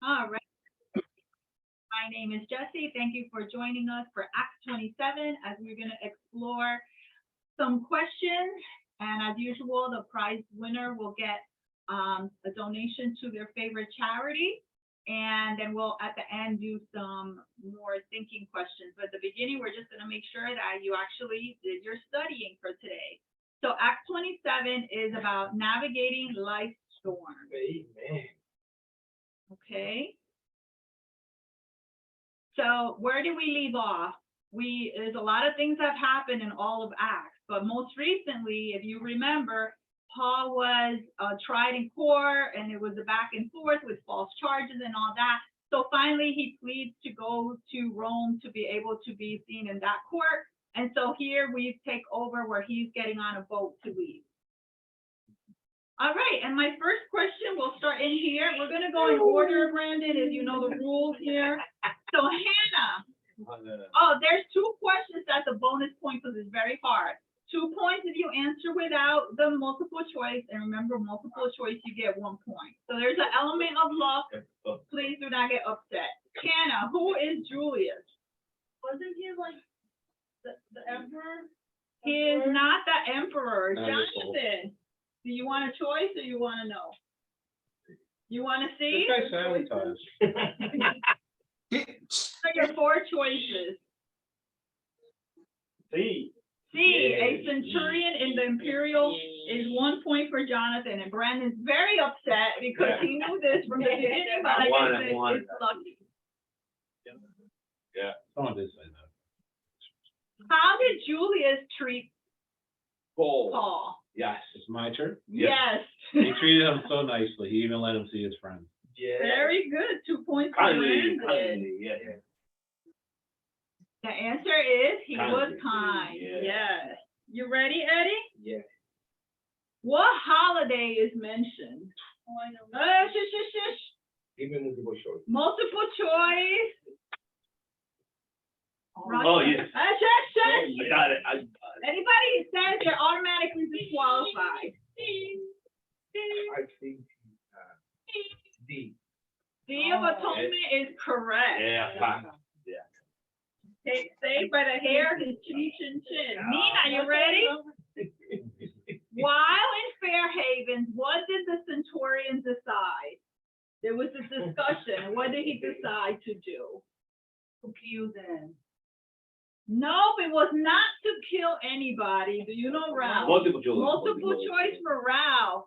All right. My name is Jessie. Thank you for joining us for Act 27 as we're going to explore some questions. And as usual, the prize winner will get a donation to their favorite charity. And then we'll, at the end, do some more thinking questions. But at the beginning, we're just going to make sure that you actually did your studying for today. So Act 27 is about navigating life's storms. Amen. Okay. So where did we leave off? There's a lot of things that have happened in all of Acts, but most recently, if you remember, Paul was tried in court, and it was a back and forth with false charges and all that. So finally, he pleads to go to Rome to be able to be seen in that court. And so here we take over where he's getting on a boat to leave. All right, and my first question, we'll start in here. We're gonna go in order, Brandon, if you know the rules here. So Hannah, oh, there's 2 questions that's a bonus point because it's very hard. 2 points if you answer without the multiple choice, and remember, multiple choice, you get 1 point. So there's an element of luck. Please do not get upset. Hannah, who is Julius? Wasn't he like the emperor? He is not the emperor. Jonathan, do you want a choice or you want to know? You want to see? This guy sabotage. So your 4 choices. See. C, a centurion in the imperial is 1 point for Jonathan, and Brandon's very upset because he knew this from the beginning, but like I said, it's lucky. Yeah. Someone did say that. How did Julius treat Paul. Paul? Yes. It's my turn? Yes. He treated him so nicely. He even let him see his friends. Yeah. Very good. 2 points for Brandon. Yeah. The answer is he Kindly, was kind. yeah. Yes. You ready, Eddie? Yeah. What holiday is mentioned? Oh, I know. Shush. Even multiple choice. Multiple choice. Oh, yes. Shush. I got it. Anybody who says they're automatically disqualified. I think D. Day of Atonement is correct. Yeah, fine. Saved by the hair, his chin. Nina, you ready? While in Fair Havens, what did the centurion decide? There was a discussion. What did he decide to do? To kill them. Nope, it was not to kill anybody. Do you know Ralph? Multiple choice. Multiple choice for Ralph.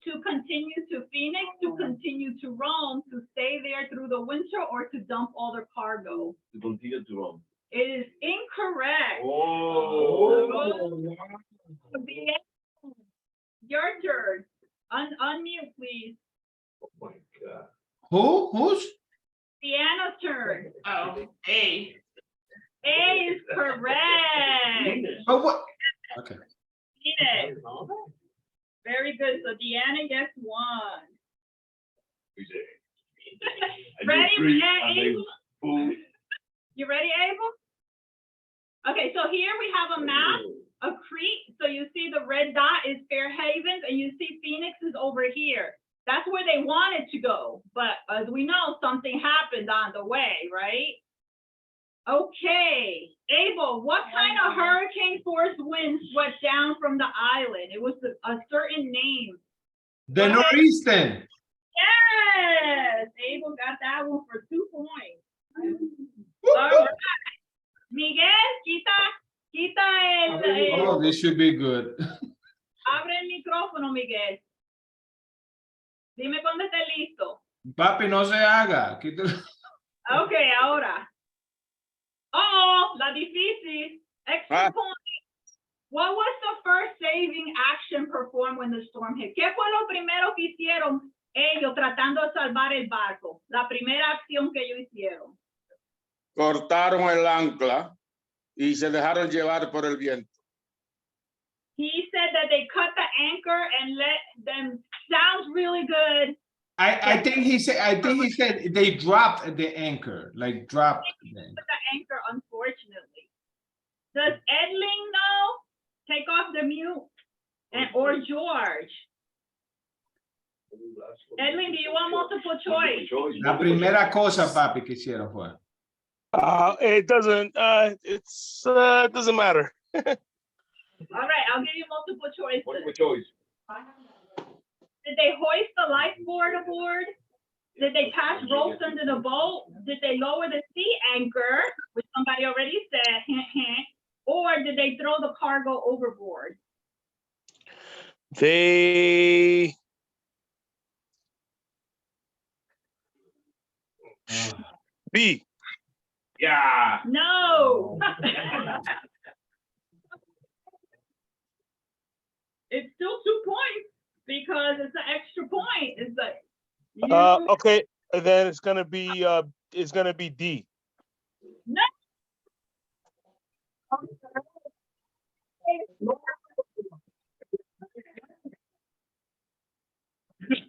To continue to Phoenix, to continue to Rome, to stay there through the winter, or to dump all their cargo. To continue to Rome. It is incorrect. Oh. Your turn. Unmute, please. Oh my God. Who's? Deanna's turn. Oh, A. A is correct. Oh, what? Okay. Phoenix. Very good. So Deanna gets 1. Ready, Abel? You ready, Abel? Okay, so here we have a map of Crete. So you see the red dot is Fair Havens, and you see Phoenix is over here. That's where they wanted to go. But as we know, something happened on the way, right? Okay, Abel, what kind of hurricane force wind swept down from the island? It was a certain name. The Northeastern. Yes, Abel got that one for 2 points. All right. Miguel, quita el, Oh, this should be good. abre el micrófono, Miguel. Dime cuando esté listo. Papi, no se haga. Quítalo. Okay, ahora. Oh, la difícil. Extra point. What was the first saving action performed when the storm hit? ¿Qué fue lo primero que hicieron ellos tratando de salvar el barco? La primera acción que ellos hicieron. Cortaron el ancla y se dejaron llevar por el viento. He said that they cut the anchor and let them, sounds really good. I think he said they dropped the anchor, like dropped. The anchor, unfortunately. Does Edling know? Take off the mute. Or George. Edwin, do you want multiple choice? La primera cosa, papi, que hicieron fue. It doesn't, doesn't matter. All right, I'll give you multiple choices. Multiple choice. Did they hoist the lifeboard aboard? Did they pass ropes under the boat? Did they lower the sea anchor, which somebody already said, hint, hint, or did they throw the cargo overboard? They, B. Yeah. No. It's still 2 points because it's an extra point. It's like. Okay, and then it's gonna be D.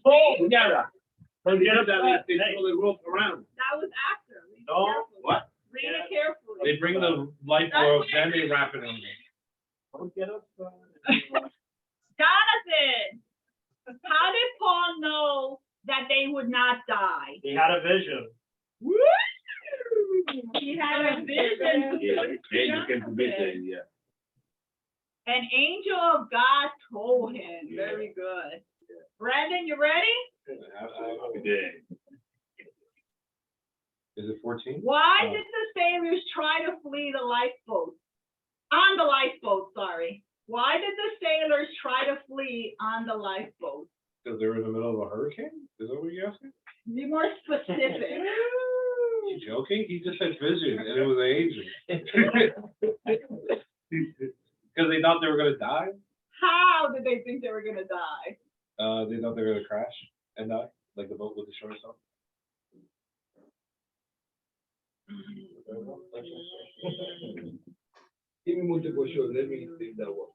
Oh, yeah. Forget about it. They throw the rope around. That was after. Read it No, carefully. what? Read it carefully. They bring the lifeboat, then they wrap it on. Jonathan, how did Paul know that they would not die? He had a vision. Woo! He had a vision. Yeah, you can forbid that, yeah. An angel of God told him. Very good. Brandon, you ready? Yeah. Is it 14? Why Oh. did the sailors try to flee the lifeboat? On the lifeboat, sorry. Why did the sailors try to flee on the lifeboat? Because they were in the middle of a hurricane? Is that what you're asking? Be more specific. You joking? He just said vision and it was an angel. Because they thought they were gonna die? How did they think they were gonna die? They thought they were gonna crash and die, like the boat with the short song. Give me multiple choice, let me think that one.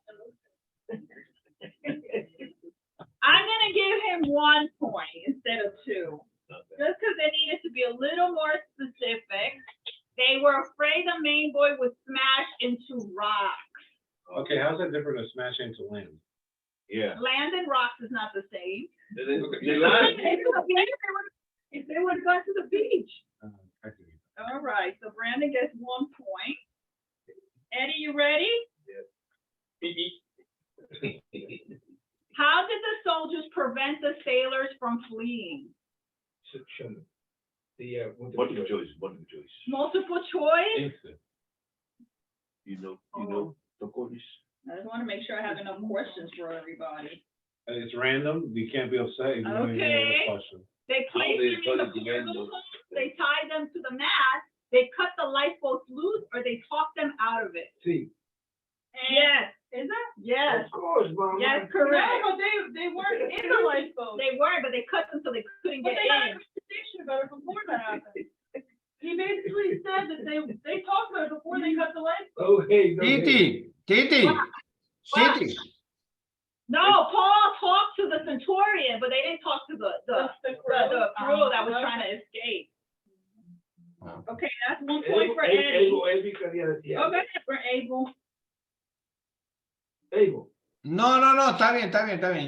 I'm gonna give him 1 point instead of 2. Just because they needed to be a little more specific. They were afraid the main boy would smash into rocks. Okay, how's that different than smash into land? Yeah. Land and rocks is not the same. The line, If they would have gone to the beach. I see. All right, so Brandon gets 1 point. Eddie, you ready? How did the soldiers prevent the sailors from fleeing? section. The, multiple choice, multiple choice. Multiple choice? Instant. You know, the course. I just want to make sure I have enough questions for everybody. And it's random, you can't be upset if you don't even know the question. They placed they them in started the to end cargo those- hold, they tied them to the mast, they cut the lifeboats loose, or they talked them out of it. See. Yes. Is that? Yes. Of course, mama. Yes, correct. No, they weren't in the lifeboat. They were, but they cut them so they couldn't But get they had a in. conversation about it before that happened. He basically said that they talked about it before they cut the lifeboat. Oh, hey, no, hey. Titi, What? Titi. No, Paul talked to the Centurion, but they didn't talk to the crew that was trying to escape. Okay, that's 1 point for Eddie. Okay, for Abel. Able. No, está bien,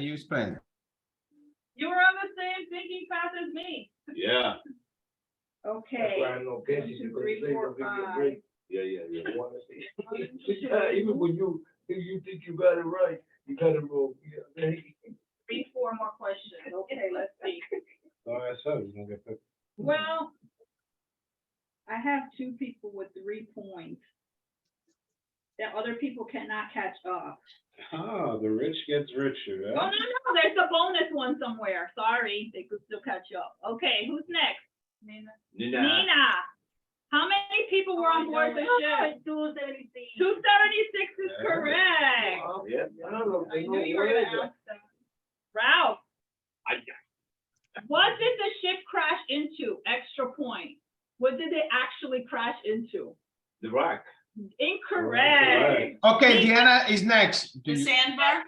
you explain. You were on the same thinking path as me. Yeah. Okay. No, Casey, 1, 2, because 3, they 4, don't give you a 5. break. Yeah. Yeah, even when you think you got it right, you got it wrong. Yeah. 3, 4 more questions. Okay, let's see. So I said, you don't get picked. Well, I have 2 people with 3 points. That other people cannot catch up. Ah, the rich gets richer, Oh, huh? no, there's a bonus one somewhere. Sorry, they could still catch up. Okay, who's next? Nina. How many people were on board the ship? 276. 276 is Yeah. correct. Yeah. I knew you were gonna ask that. Ralph, what did the ship crash into? Extra point. What did it actually crash into? The rock. Incorrect. Okay, Diana is next. Do The you- sandbar?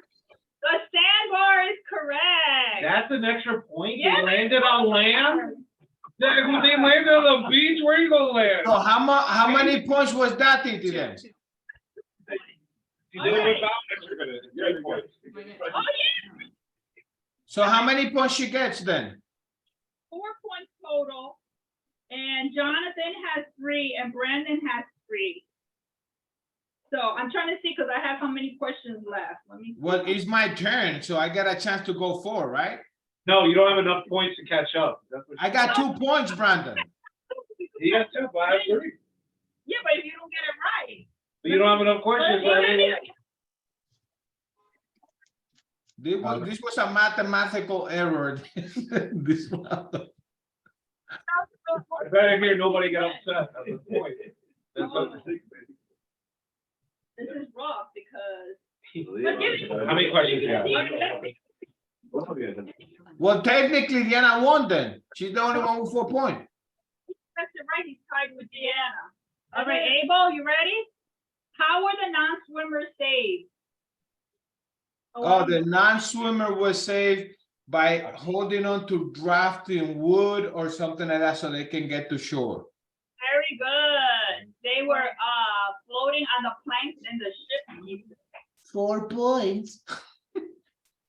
The sandbar is correct. That's an extra point? They Yeah. landed on land? They landed on the beach? Where you gonna land? So how many points was that, Titi, then? You did it without extra credit. 3 points. Oh, yeah. So how many points she gets then? 4 points total. And Jonathan has 3 and Brandon has 3. So I'm trying to see, because I have how many questions left. Let me. see. Well, it's my turn, so I get a chance to go 4, right? No, you don't have enough points to catch up. That's what I got 2 points, Brandon. you got 2, but I have 3. Yeah, but if you don't get it right. But you don't have enough questions. Well, I mean, This was a mathematical error. This one. I better hear nobody get upset. That's the point. That's what the thing is. This is rough because. How many questions you got? Well, technically, Diana won then. She's the only one with 4 points. That's it, right? He's tied with Deanna. All right, Abel, you ready? How were the non-swimmers saved? Oh, the non-swimmer was saved by holding on to drafting wood or something like that so they can get to shore. Very good. They were floating on the planks in the ship. 4 points.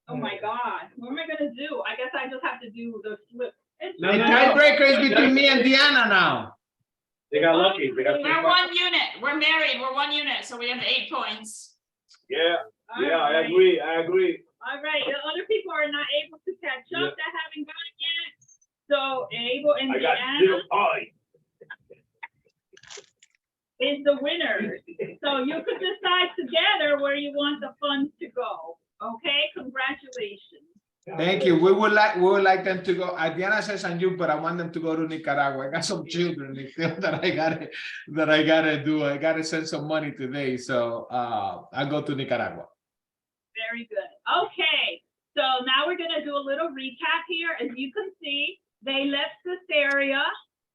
Oh my God, what am I gonna do? I guess I just have to do the flip. No, The no, tiebreaker is between me and Diana now. They got lucky. They got. We're 1 unit. We're married. We're 1 unit, so we have 8 points. Yeah, All yeah, I right. agree, I agree. All right, the other people are not able to catch up that haven't got it yet. So Abel and I got Deanna 0 points. is the winner. So you could decide together where you want the funds to go. Okay, congratulations. Thank you. We would like them to go. Diana says and you, but I want them to go to Nicaragua. I got some children that I gotta do. I gotta send some money today. So I'll go to Nicaragua. Very good. Okay, so now we're gonna do a little recap here. As you can see, they left this area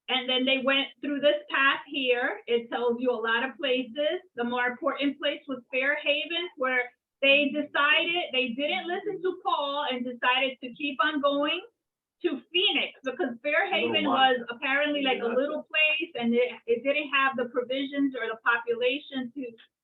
and then they went through this path here. It tells you a lot of places. The more important place was Fairhaven, where they decided, they didn't listen to Paul and decided to keep on going to Phoenix because Fairhaven was apparently like a little place and it didn't have the provisions or the population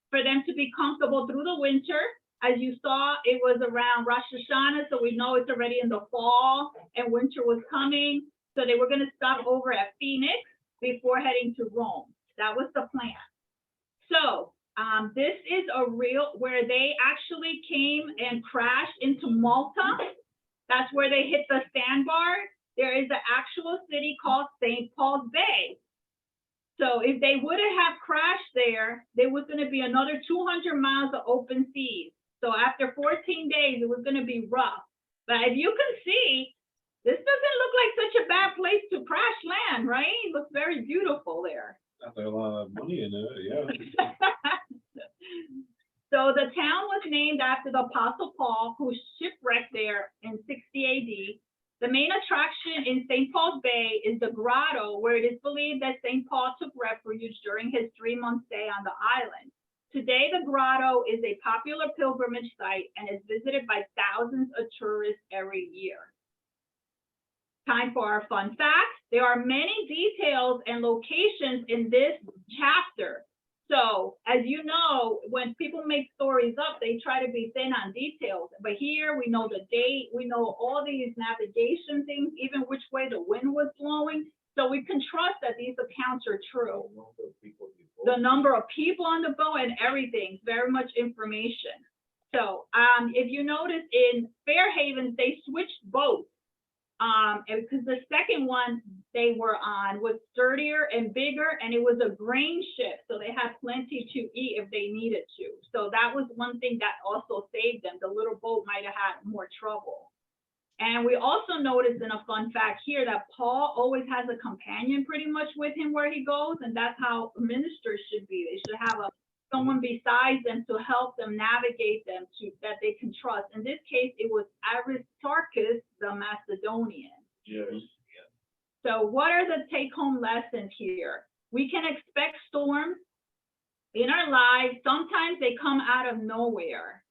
for them to be comfortable through the winter. As you saw, it was around Rosh Hashanah, so we know it's already in the fall and winter was coming. So they were gonna stop over at Phoenix before heading to Rome. That was the plan. So this is a real, where they actually came and crashed into Malta. That's where they hit the sandbar. There is an actual city called St. Paul's Bay. So if they wouldn't have crashed there, there was gonna be another 200 miles of open seas. So after 14 days, it was gonna be rough. But if you can see, this doesn't look like such a bad place to crash land, right? It looks very beautiful there. Got a lot of money in it, yeah. So the town was named after the Apostle Paul, who shipwrecked there in 60 AD. The main attraction in St. Paul's Bay is the grotto, where it is believed that St. Paul took refuge during his 3-month stay on the island. Today, the grotto is a popular pilgrimage site and is visited by thousands of tourists every year. Time for our fun facts. There are many details and locations in this chapter. So as you know, when people make stories up, they try to be thin on details. But here we know the date, we know all these navigation things, even which way the wind was blowing. So we can trust that these accounts are true. The number of people on the boat and everything, very much information. So if you notice in Fairhaven, they switched boats. Because the second one they were on was sturdier and bigger, and it was a grain ship, so they had plenty to eat if they needed to. So that was one thing that also saved them. The little boat might have had more trouble. And we also noticed in a fun fact here that Paul always has a companion pretty much with him where he goes, and that's how ministers should be. They should have someone besides them to help them navigate them to that they can trust. In this case, it was Aristarchus the Macedonian. Yes. So what are the take-home lessons here? We can expect storms in our lives. Sometimes they come out of nowhere.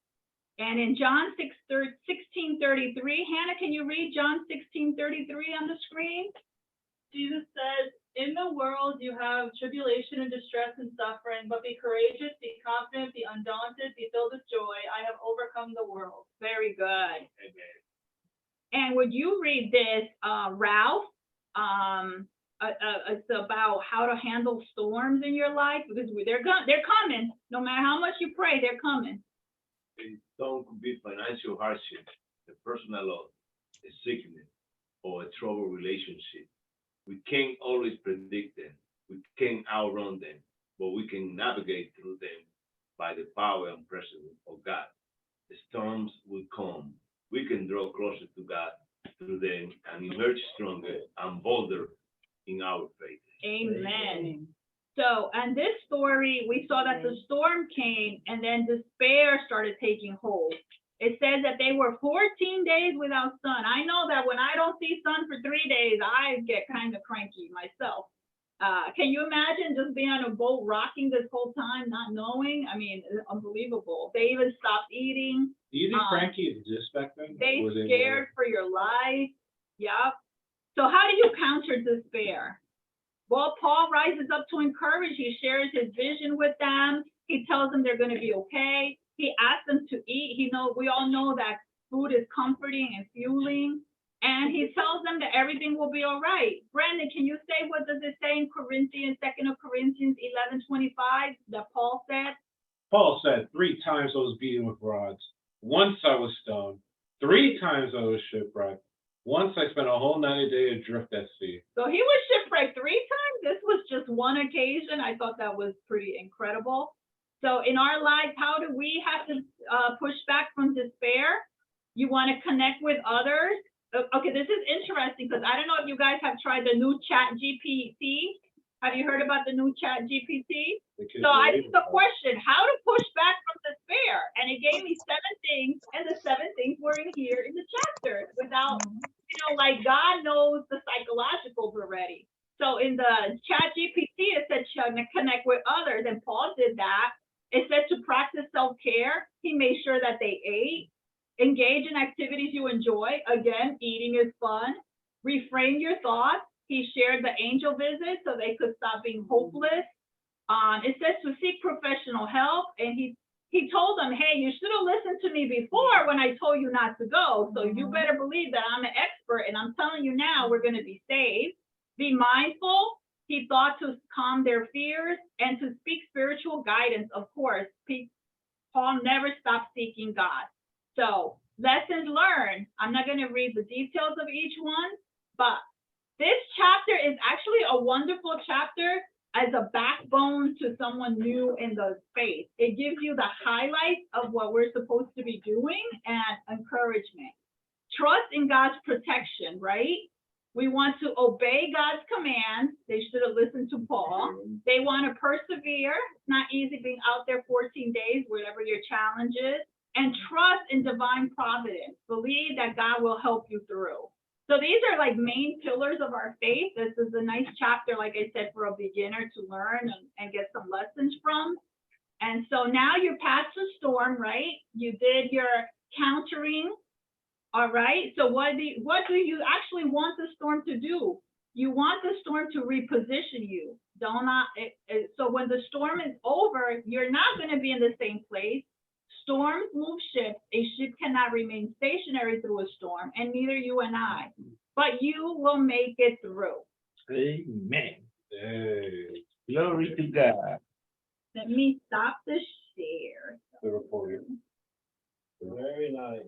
And in John 16:33, Hannah, can you read John 16:33 on the screen? Jesus says, in the world you have tribulation and distress and suffering, but be courageous, be confident, be undaunted, be filled with joy. I have overcome the world. Very good. Amen. And would you read this, Ralph? It's about how to handle storms in your life, because they're coming. No matter how much you pray, they're coming. A storm could be financial hardship, a personal loss, a sickness, or a troubled relationship. We can't always predict them. We can't outrun them, but we can navigate through them by the power and presence of God. The storms will come. We can draw closer to God through them and emerge stronger and bolder in our faith. Amen. So, and this story, we saw that the storm came and then despair started taking hold. It says that they were 14 days without sun. I know that when I don't see sun for 3 days, I get kind of cranky myself. Can you imagine just being on a boat rocking this whole time, not knowing? I mean, it's unbelievable. They even stopped eating. Do you think Frankie exists back then? They Or scared for your life. Yep. So how do you counter despair? Well, Paul rises up to encourage. He shares his vision with them. He tells them they're going to be okay. He asks them to eat. We all know that food is comforting and fueling. And he tells them that everything will be all right. Brandon, can you say, what does it say in Corinthians, 2 Corinthians 11:25 that Paul said? Paul said, 3 times I was beaten with rods. Once I was stoned. 3 times I was shipwrecked. Once I spent a whole night a day adrift at sea. So he was shipwrecked 3 times. This was just one occasion. I thought that was pretty incredible. So in our lives, how do we have to push back from despair? You want to connect with others. Okay, this is interesting because I don't know if you guys have tried the new Chat GPT. Have you heard about the new Chat GPT? So I asked the question, how to push back from despair? And it gave me 7 things, and the 7 things were in here in the chapter without, like God knows the psychologicals already. So in the Chat GPT, it said connect with others, and Paul did that. It said to practice self-care. He made sure that they ate. Engage in activities you enjoy. Again, eating is fun. Reframe your thoughts. He shared the angel visit so they could stop being hopeless. It says to seek professional help. And he told them, hey, you should have listened to me before when I told you not to go. So you better believe that I'm an expert. And I'm telling you now, we're going to be saved. Be mindful. He thought to calm their fears and to speak spiritual guidance. Of course, Paul never stopped seeking God. So lessons learned. I'm not going to read the details of each one, but this chapter is actually a wonderful chapter as a backbone to someone new in the faith. It gives you the highlights of what we're supposed to be doing and encouragement. Trust in God's protection, right? We want to obey God's commands. They should have listened to Paul. They want to persevere. It's not easy being out there 14 days, whatever your challenge is. And trust in divine providence. Believe that God will help you through. So these are like main pillars of our faith. This is a nice chapter, like I said, for a beginner to learn and get some lessons from. And so now you're past the storm, right? You did your countering. All right. So what do you actually want the storm to do? You want the storm to reposition you. So when the storm is over, you're not going to be in the same place. Storms move ships. A ship cannot remain stationary through a storm, and neither you and I. But you will make it through. Amen. Hey, Glory to God. Let me stop the share. the reporter. Very nice.